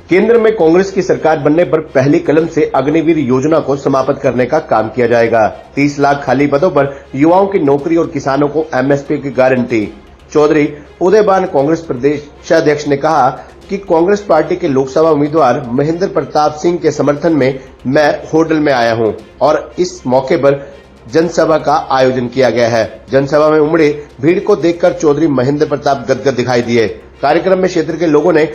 केंद्र में कांग्रेस की सरकार बनने पर पहली कलम से अग्निवीर योजना को समाप्त करने का काम किया जाएगा। 30 लाख खाली पदों पर युवाओं की नौकरी और किसानों को एमएसपी की गारंटी। चौधरी उदयबान कांग्रेस प्रदेशाध्यक्ष ने कहा कि कांग्रेस पार्टी के लोकसभा उम्मीदवार महेंद्र प्रताप सिंह के समर्थन में मैं होडल में आया हूं और इस मौके पर जनसभा का आयोजन किया गया है। जनसभा में उमड़ी भीड़ को देखकर चौधरी महेंद्र प्रताप गदगद दिखाई दिए। कार्यक्रम में क्षेत्र के लोगों ने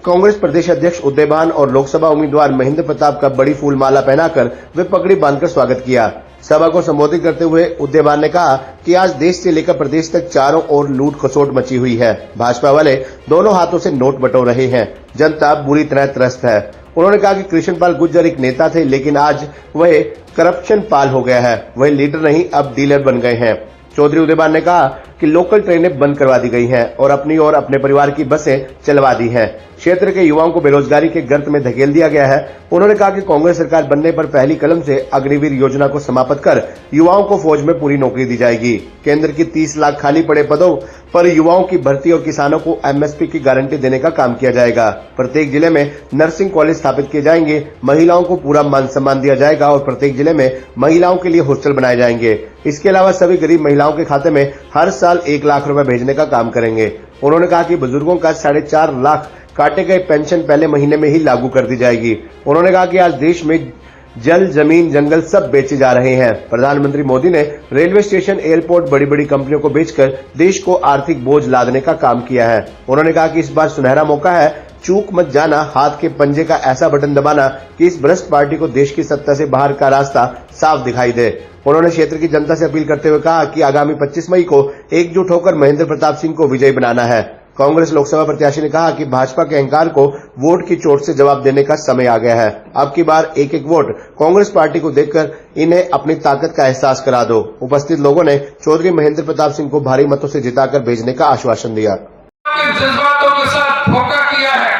कांग्रेस प्रदेश अध्यक्ष उदयबान और लोकसभा उम्मीदवार महेंद्र प्रताप का बड़ी फूल माला पहनाकर वे पगड़ी बांधकर स्वागत किया। सभा को संबोधित करते हुए उदयबान ने कहा कि आज देश से लेकर प्रदेश तक चारों ओर लूट खसोट मची हुई है। भाजपा वाले दोनों हाथों से नोट बटोर रहे हैं। जनता बुरी तरह त्रस्त है। उन्होंने कहा कि कृष्णपाल गुर्जर एक नेता थे, लेकिन आज वह करप्शन पाल हो गया है। वह लीडर नहीं, अब डीलर बन गए हैं। चौधरी उदयबान ने कहा कि लोकल ट्रेनें बंद करवा दी गई हैं और अपनी और अपने परिवार की बसें चलवा दी हैं। क्षेत्र के युवाओं को बेरोजगारी के गर्त में धकेल दिया गया है। उन्होंने कहा कि कांग्रेस सरकार बनने पर पहली कलम से अग्निवीर योजना को समाप्त कर युवाओं को फौज में पूरी नौकरी दी जाएगी। केंद्र की 30 लाख खाली पड़े पदों पर युवाओं की भर्ती और किसानों को एमएसपी की गारंटी देने का काम किया जाएगा। प्रत्येक जिले में नर्सिंग कॉलेज स्थापित किए जाएंगे। महिलाओं को पूरा मान सम्मान दिया जाएगा और प्रत्येक जिले में महिलाओं के लिए हॉस्टल बनाए जाएंगे। इसके अलावा सभी गरीब महिलाओं के खाते में हर साल 1 लाख रुपए भेजने का काम करेंगे। उन्होंने कहा कि बुजुर्गों का 4.5 लाख काटे गए पेंशन पहले महीने में ही लागू कर दी जाएगी। उन्होंने कहा कि आज देश में जल, जमीन, जंगल सब बेचे जा रहे हैं। प्रधानमंत्री मोदी ने रेलवे स्टेशन, एयरपोर्ट बड़ी बड़ी कंपनियों को बेचकर देश को आर्थिक बोझ लादने का काम किया है। उन्होंने कहा कि इस बार सुनहरा मौका है, चूक मत जाना, हाथ के पंजे का ऐसा बटन दबाना कि इस भ्रष्ट पार्टी को देश की सत्ता से बाहर का रास्ता साफ दिखाई दे। उन्होंने क्षेत्र की जनता से अपील करते हुए कहा कि आगामी 25 मई को एकजुट होकर महेंद्र प्रताप सिंह को विजयी बनाना है। कांग्रेस लोकसभा प्रत्याशी ने कहा कि भाजपा के अहंकार को वोट की चोट से जवाब देने का समय आ गया है। अब की बार एक एक वोट कांग्रेस पार्टी को देकर इन्हें अपनी ताकत का एहसास करा दो। उपस्थित लोगों ने चौधरी महेंद्र प्रताप सिंह को भारी मतों से जिताकर भेजने का आश्वासन दिया। जज्बातों के साथ धोखा किया है,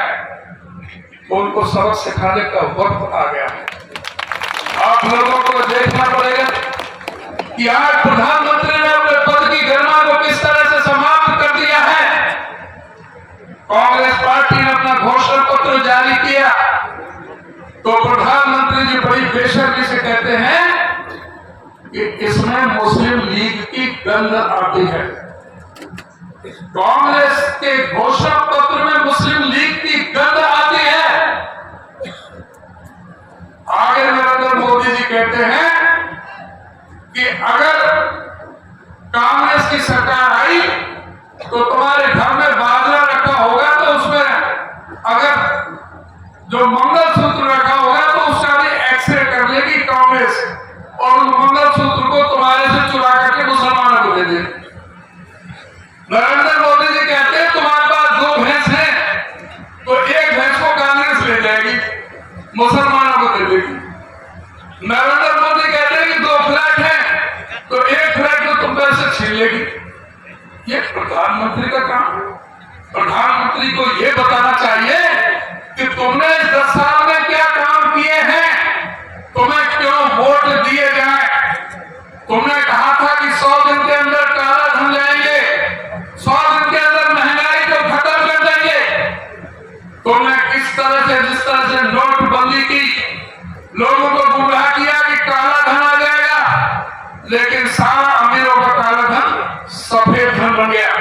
उनको सबक सिखाने का वक्त आ गया है। आप लोगों को देखना पड़ेगा कि आज प्रधानमंत्री ने अपने पद की गरिमा को किस तरह से समाप्त कर दिया है। कांग्रेस पार्टी ने अपना घोषणा पत्र जारी किया तो प्रधानमंत्री जी बड़ी बेशर्मी से कहते हैं कि इसमें मुस्लिम लीग की गंध आती है। कांग्रेस के घोषणा पत्र में मुस्लिम लीग की गंध आती है। आगे नरेंद्र मोदी जी कहते हैं कि अगर कांग्रेस की सरकार आई तो तुम्हारे घर में बाजरा रखा होगा तो उसमें अगर जो मंगलसूत्र रखा होगा तो उसका भी एक्सरे कर लेगी कांग्रेस और उस मंगलसूत्र को तुम्हारे से चुरा करके मुसलमानों को दे देगी। नरेंद्र मोदी जी कहते हैं तुम्हारे पास 2 भैंस हैं तो एक भैंस को कांग्रेस ले जाएगी, मुसलमानों को दे देगी। नरेंद्र मोदी कहते हैं कि 2 फ्लैट हैं तो एक फ्लैट को तुम पैसे छीन लेगी। ये प्रधानमंत्री का काम। प्रधानमंत्री को यह बताना चाहिए कि तुमने इस 10 साल में क्या काम किए हैं, तुम्हें क्यों वोट दिए जाए। तुमने कहा था कि 100 दिन के अंदर काला धन जाएंगे, 100 दिन के अंदर महंगाई को खत्म कर देंगे। तुमने किस तरह से, जिस तरह से नोटबंदी की, लोगों को गुमराह किया कि काला धन आ जाएगा, लेकिन सारा अमीरों का काला धन सफेद धन बन गया।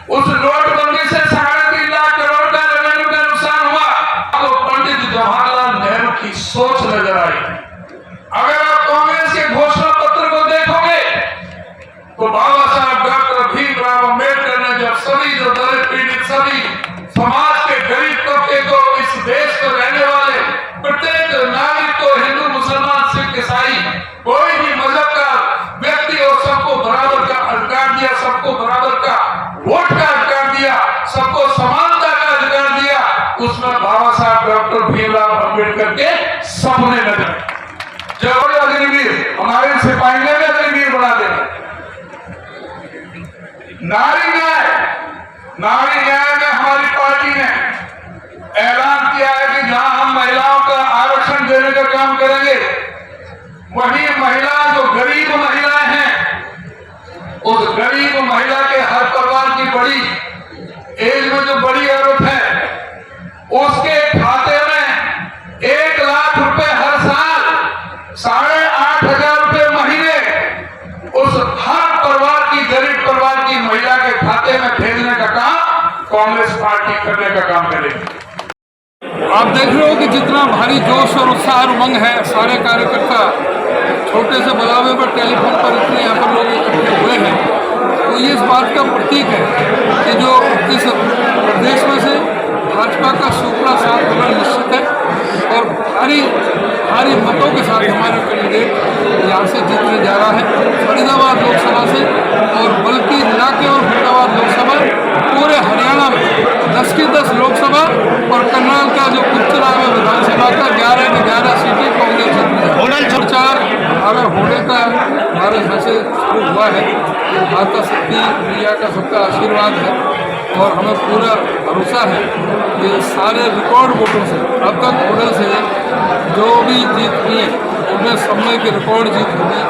उस नोटबंदी से 3.5 लाख करोड़ का रेवेन्यू का नुकसान हुआ। तो पंडित जवाहरलाल नेहरू की सोच नजर आई। अगर आप कांग्रेस के घोषणा पत्र को देखोगे तो बाबा साहब डॉक्टर भीमराव अम्बेडकर ने जब सभी जो दलित पीड़ित सभी समाज के गरीब तबके को, इस देश को रहने वाले प्रत्येक नागरिक को, हिंदू, मुसलमान, सिख, ईसाई, कोई भी मजहब का व्यक्ति और सबको बराबर का अधिकार दिया, सबको बराबर का वोट का अधिकार दिया, सबको समानता का अधिकार दिया। उसमें बाबा साहब डॉक्टर भीमराव अम्बेडकर के सपने नजर। जब अग्निवीर हमारे सिपाही ने भी अग्निवीर बना दिया। नारी न्याय में हमारी पार्टी ने ऐलान किया है कि जहां हम महिलाओं का आरक्षण देने का काम करेंगे, वहीं महिला जो गरीब महिलाएं हैं, उस गरीब महिला के हर परिवार की बड़ी एज में जो बड़ी औरत है, उसके खाते आप देख रहे हो कि जितना भारी जोश और उत्साह और उमंग है, सारे कार्यकर्ता छोटे से बड़ावे पर टेलीफोन पर इतने यहाँ पर लोग इकट्ठे हुए हैं, तो ये इस बात का प्रतीक है कि जो इस प्रदेश में से भाजपा का सुपड़ा साथ होना निश्चित है और भारी मतों के साथ हमारा कैंडिडेट यहाँ से जीतने जा रहा है फरीदाबाद लोकसभा से, और बल्कि न केवल फरीदाबाद लोकसभा, पूरे हरियाणा में 10 की 10 लोकसभा और करनाल का जो उपचुनाव है विधानसभा का 11 की 11 सीटें कांग्रेस जीती। प्रचार हमारा होने का हमारे यहाँ से शुरू हुआ है। माता शक्ति मैया का सबका आशीर्वाद है और हमें पूरा भरोसा है कि सारे रिकॉर्ड वोटों से अब तक होने से जो भी जीत हुई है उनमें समय की रिकॉर्ड जीत होगी।